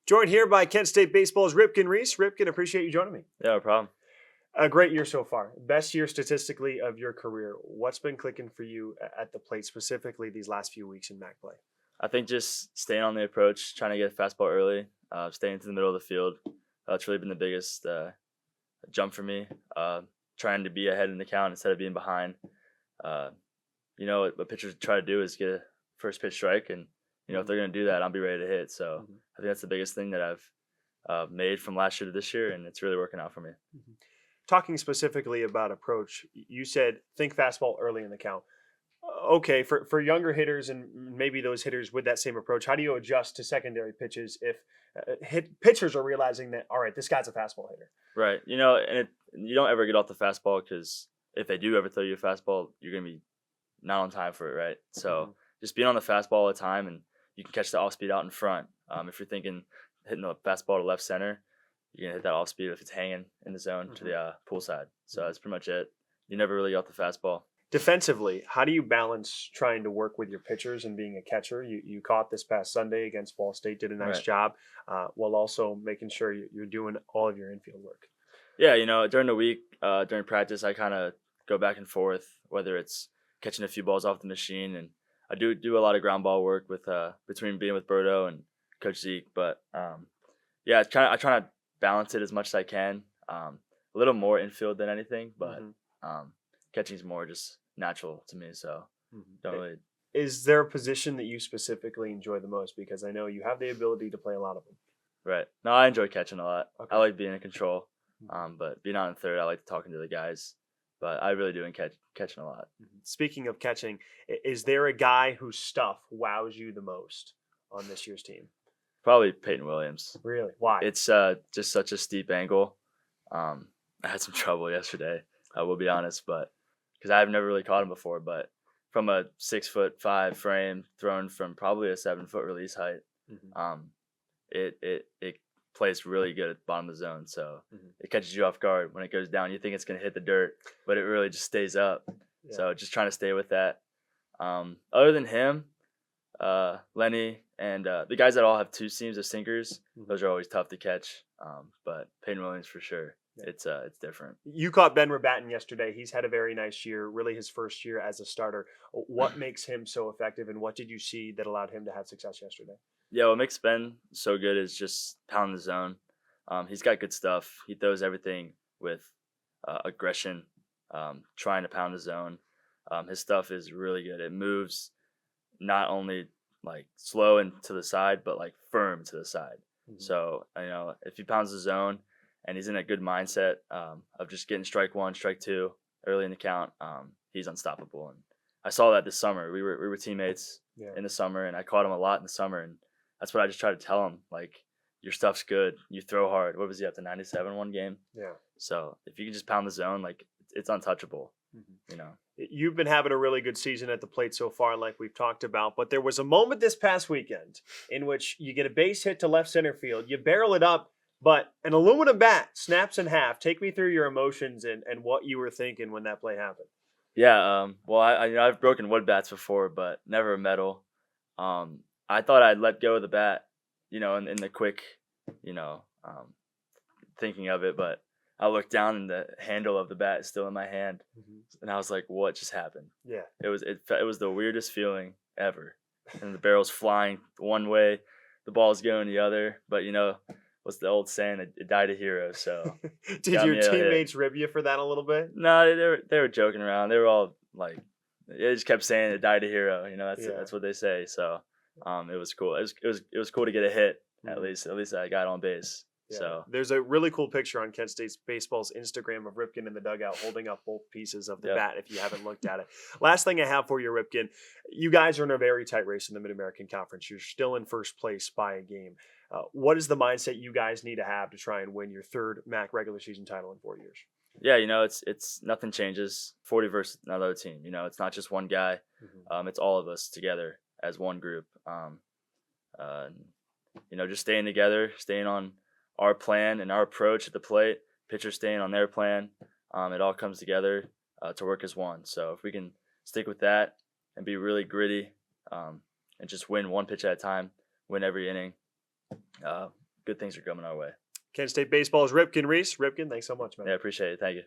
Joined here by Kent State Baseball's Ripken Reese. Ripken, appreciate you joining me. Yeah, no problem. A great year so far. Best year statistically of your career. What's been clicking for you at the plate, specifically these last few weeks in MAC play? I think just staying on the approach, trying to get a fastball early, staying to the middle of the field. That's really been the biggest jump for me. Trying to be ahead in the count instead of being behind. What pitchers try to do is get a first pitch strike, and if they're going to do that, I'll be ready to hit. So I think that's the biggest thing that I've made from last year to this year, and it's really working out for me. Talking specifically about approach, you said think fastball early in the count. Okay, for younger hitters and maybe those hitters with that same approach, how do you adjust to secondary pitches if pitchers are realizing that, all right, this guy's a fastball hitter? Right. And you don't ever get off the fastball, because if they do ever throw you a fastball, you're going to be not on time for it, right? So just being on the fastball all the time, and you can catch the off speed out in front. If you're thinking hitting the fastball to left center, you're going to hit that off speed if it's hanging in the zone to the pool side. So that's pretty much it. You never really got the fastball. Defensively, how do you balance trying to work with your pitchers and being a catcher? You caught this past Sunday against Ball State, did a nice job, while also making sure you're doing all of your infield work. Yeah, during the week, during practice, I kind of go back and forth, whether it's catching a few balls off the machine, and I do a lot of ground ball work with between being with Berto and Coach Zeke. But I try to balance it as much as I can. A little more infield than anything, but catching is more just natural to me. So don't really. Is there a position that you specifically enjoy the most? Because I know you have the ability to play a lot of them. Right. No, I enjoy catching a lot. Okay. I like being in control. But being out in third, I like talking to the guys. But I really do catching a lot. Speaking of catching, is there a guy whose stuff wows you the most on this year's team? Probably Peyton Williams. Really? Why? It's just such a steep angle. I had some trouble yesterday, I will be honest, but because I've never really caught him before. But from a 6'5" frame, thrown from probably a 7-foot release height, it plays really good at the bottom of the zone. So it catches you off guard. When it goes down, you think it's going to hit the dirt, but it really just stays up. Yeah. So just trying to stay with that. Other than him, Lenny, and the guys that all have two seams of sinkers, those are always tough to catch. But Peyton Williams for sure. It's different. You caught Ben Rabatin yesterday. He's had a very nice year, really his first year as a starter. What makes him so effective, and what did you see that allowed him to have success yesterday? Yeah, what makes Ben so good is just pounding the zone. He's got good stuff. He throws everything with aggression, trying to pound the zone. His stuff is really good. It moves not only like slow and to the side, but like firm to the side. So, if he pounds the zone and he's in a good mindset of just getting strike one, strike two early in the count, he's unstoppable. And I saw that this summer. We were teammates in the summer, and I caught him a lot in the summer, and that's what I just tried to tell him. Like, your stuff's good. You throw hard. What was he up to, 97 one game? Yeah. So if you can just pound the zone, like, it's untouchable. You've been having a really good season at the plate so far, like we've talked about, but there was a moment this past weekend in which you get a base hit to left center field. You barrel it up, but an aluminum bat snaps in half. Take me through your emotions and what you were thinking when that play happened. Yeah, well, I've broken wood bats before, but never a metal. I thought I'd let go of the bat, in the quick, thinking of it, but I looked down and the handle of the bat is still in my hand, and I was like, "What just happened?" Yeah, it was the weirdest feeling ever, and the barrel's flying one way, the ball's going the other, but what's the old saying? It died a hero. So did your teammates rib you for that a little bit? No, they were joking around. They were all like, they just kept saying it died a hero. That's what they say. So it was cool. It was cool to get a hit. At least I got on base. Yeah. So there's a really cool picture on Kent State Baseball's Instagram of Ripken in the dugout holding up both pieces of the bat if you haven't looked at it. Last thing I have for you, Ripken, you guys are in a very tight race in the Mid-American Conference. You're still in first place by a game. What is the mindset you guys need to have to try and win your third MAC regular season title in 4 years? Yeah, it's nothing changes. 40 versus another team. It's not just one guy. It's all of us together as one group. Just staying together, staying on our plan and our approach at the plate, pitchers staying on their plan. It all comes together to work as one. So if we can stick with that and be really gritty and just win one pitch at a time, win every inning, good things are coming our way. Kent State Baseball's Ripken Reese. Ripken, thanks so much, man. Yeah, I appreciate it. Thank you.